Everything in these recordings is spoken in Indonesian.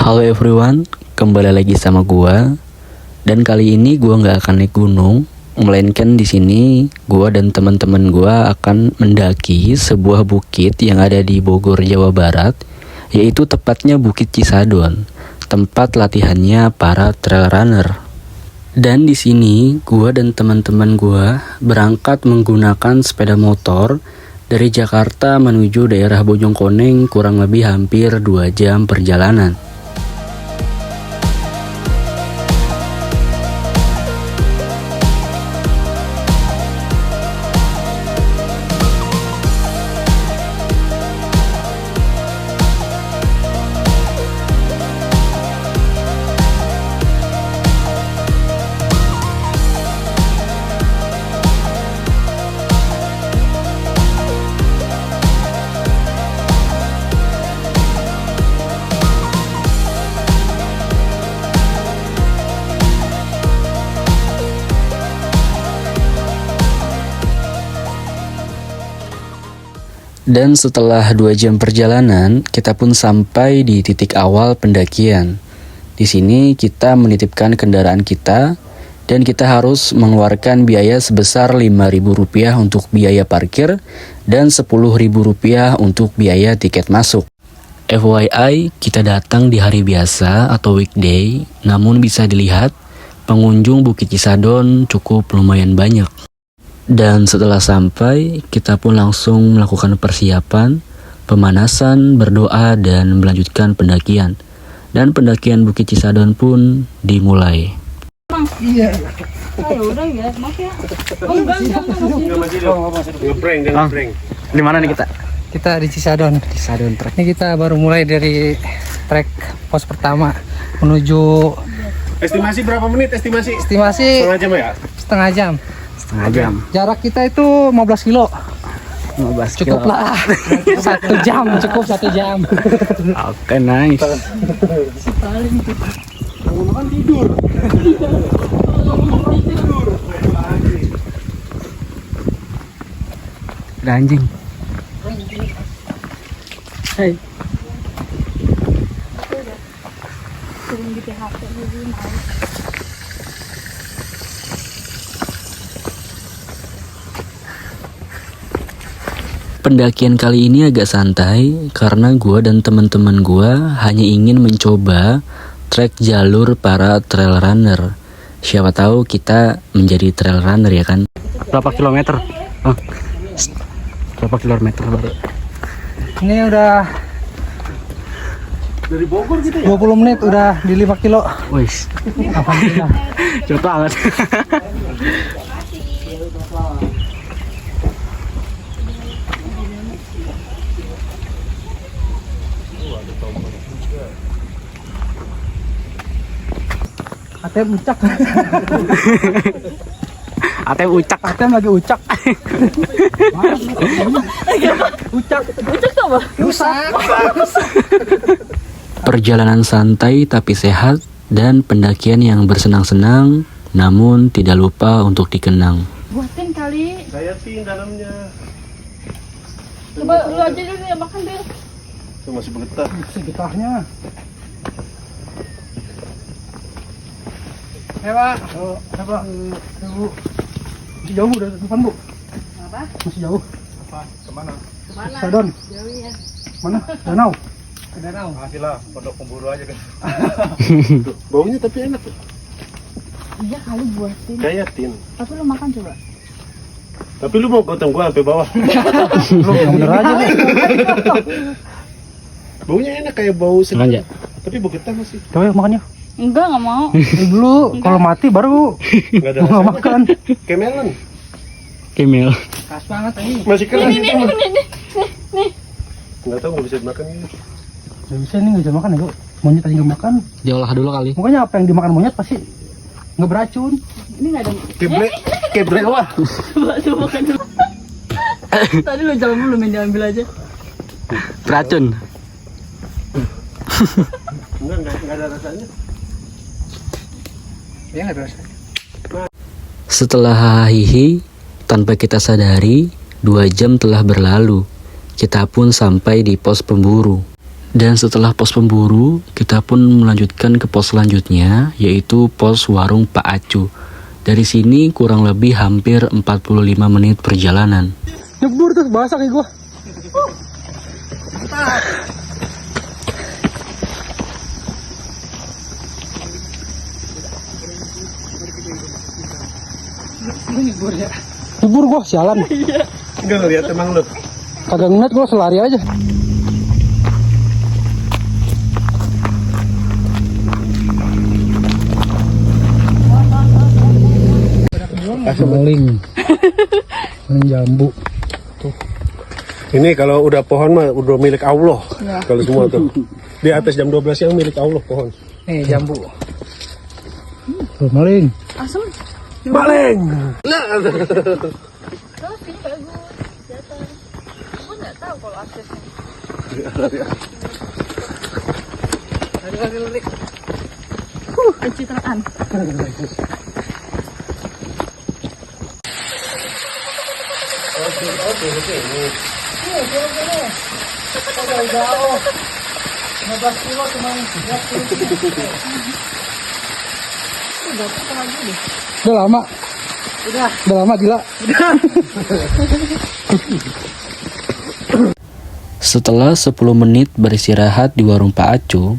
Halo everyone, kembali lagi sama gua. Dan kali ini gua nggak akan naik gunung, melainkan di sini gua dan teman-teman gua akan mendaki sebuah bukit yang ada di Bogor, Jawa Barat, yaitu tepatnya Bukit Cisadon, tempat latihannya para trail runner. Dan di sini gua dan teman-teman gua berangkat menggunakan sepeda motor dari Jakarta menuju daerah Bojongkoneng, kurang lebih hampir 2 jam perjalanan. Dan setelah 2 jam perjalanan, kita pun sampai di titik awal pendakian. Di sini kita menitipkan kendaraan kita dan kita harus mengeluarkan biaya sebesar Rp5.000 untuk biaya parkir dan Rp10.000 untuk biaya tiket masuk. FYI, kita datang di hari biasa atau weekday, namun bisa dilihat pengunjung Bukit Cisadon cukup lumayan banyak. Dan setelah sampai, kita pun langsung melakukan persiapan, pemanasan, berdoa, dan melanjutkan pendakian. Dan pendakian Bukit Cisadon pun dimulai. Iya. Ayo udah ya, maaf ya. Ngeprank. Di mana nih kita? Kita di Cisadon. Cisadon trek. Ini kita baru mulai dari trek pos pertama menuju. Estimasi berapa menit? Estimasi Estimasi setengah jam ya? setengah jam. Setengah jam. Jarak kita itu 15 kilo. 15 Cukup kilo. lah. 1 jam, cukup 1 jam. Oke, nice. Mau makan tidur. Ada anjing. Hai. Pendakian kali ini agak santai karena gua dan teman-teman gua hanya ingin mencoba trek jalur para trail runner. Siapa tahu kita menjadi trail runner ya kan? Berapa kilometer? Oh. Berapa kilometer baru? Ini udah Dari Bogor gitu ya? 20 menit udah di 5 kilo. Wis, Alhamdulillah. cepet banget. ATM ucak. ATM ucak. ATM lagi ucak. Ucak. Ucak tuh apa? Rusak. Perjalanan santai tapi sehat dan pendakian yang bersenang-senang namun tidak lupa untuk dikenang. Buatin kali. Saya tin dalamnya. Coba lu aja dulu ya makan deh. Itu masih bergetar. Segetahnya. Pak. Pak. Bu. Masih jauh dari depan, Bu. Apa? Masih jauh. Apa? Kemana? Kemana? Cisadon. Jauh ya. Mana? Danau. Ke danau. Masih lah, pondok pemburu aja kan. Baunya tapi enak tuh. Iya kali buatin. Kayak tin. Tapi lu makan coba. Tapi lu mau gotong gua sampai bawah. Lu yang bener aja nih. Baunya enak kayak bau Makan ya? Tapi bergetar masih. Coba yuk makan yuk. Enggak mau. Dulu kalau mati baru Enggak ada nggak rasanya. makan. Kayak melon. Kemil. Keras banget ini. Masih keras Nih itu. nih. Enggak tahu nggak bisa dimakan ini. Nggak bisa nih nggak bisa makan ya, Bu. Monyet aja nggak makan. Diolah dulu kali. Makanya apa yang dimakan monyet pasti nggak beracun. Ini enggak ada. Kayak brewah. Coba tuh makan dulu. Tadi lu jangan dulu main diambil aja. Beracun. Enggak ada rasanya. Ya nggak ada rasa. Setelah hihi, tanpa kita sadari, 2 jam telah berlalu. Kita pun sampai di pos pemburu. Dan setelah pos pemburu, kita pun melanjutkan ke pos selanjutnya, yaitu pos warung Pak Acu. Dari sini kurang lebih hampir 45 menit perjalanan. Nyebur tuh, basah kayak gua. Nyebur gua, sialan. Enggak ngeliat emang lu. Kagak ngeliat gua, selari aja. Maling. Maling jambu. Tuh. Ini kalau udah pohon mah udah milik Allah. Kalau semua tuh. Di atas jam 12 siang milik Allah pohon. Nih jambu. Tuh, maling. Asem. Maling. Terus ini bagus. Kelihatan. Aku nggak tahu kalau aksesnya. Lari. Pencitraan. Jauh. 15 kilo cuma 15 kilo. Udah lama. Udah lama gila. Setelah 10 menit beristirahat di warung Pak Acu,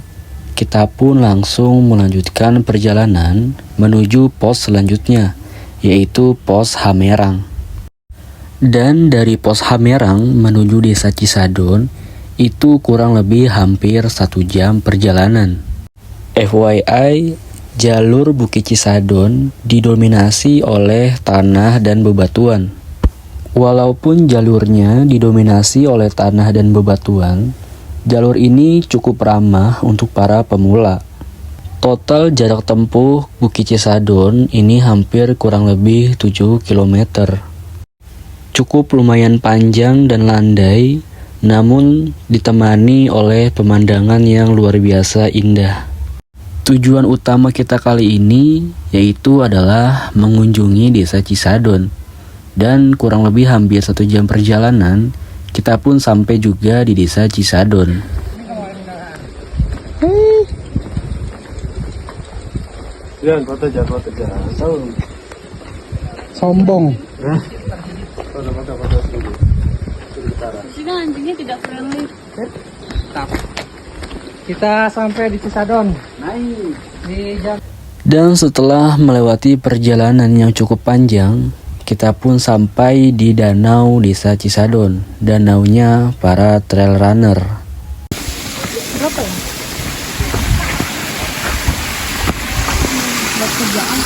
kita pun langsung melanjutkan perjalanan menuju pos selanjutnya, yaitu pos Hamerang. Dan dari pos Hamerang menuju desa Cisadon itu kurang lebih hampir 1 jam perjalanan. FYI, jalur Bukit Cisadon didominasi oleh tanah dan bebatuan. Walaupun jalurnya didominasi oleh tanah dan bebatuan, jalur ini cukup ramah untuk para pemula. Total jarak tempuh Bukit Cisadon ini hampir kurang lebih 7 km. Cukup lumayan panjang dan landai, namun ditemani oleh pemandangan yang luar biasa indah. Tujuan utama kita kali ini yaitu adalah mengunjungi desa Cisadon. Dan kurang lebih hampir 1 jam perjalanan, kita pun sampai juga di desa Cisadon. Jangan foto aja. Sombong. Foto dulu. Jika anjingnya tidak friendly. Kita sampai di Cisadon. Di jam. Dan setelah melewati perjalanan yang cukup panjang, kita pun sampai di danau desa Cisadon. Danaunya para trail runner. Berapa ya? Buat kerjaan.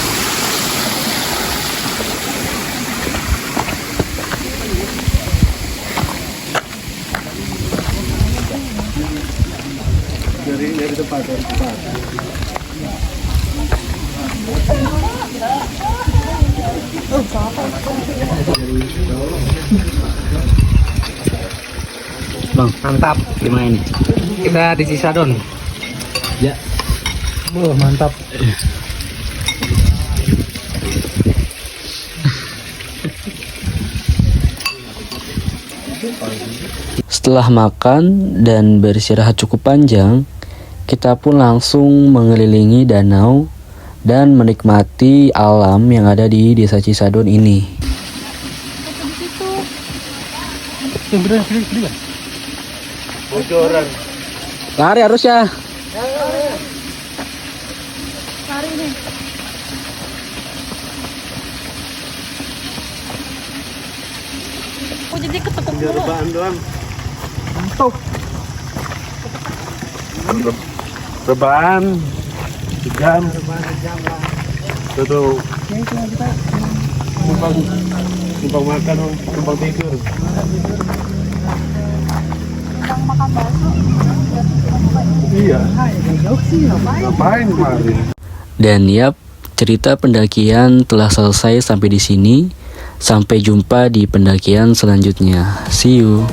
Dari tempat. Bang, Mantap. gimana ini? Kita di Cisadon. Ya. Mantap. Setelah makan dan beristirahat cukup panjang, kita pun langsung mengelilingi danau dan menikmati alam yang ada di desa Cisadon ini. Bocoran. Lari harus ya. Cari nih. Oh jadi ketekuk mulu. Rebahan doang. Mantap. Rebahan. Sejam. Tuh. Numpang makan, numpang tidur. Makan bakso. Iya. Ngapain kemarin? Dan yap, cerita pendakian telah selesai sampai di sini. Sampai jumpa di pendakian selanjutnya. See you.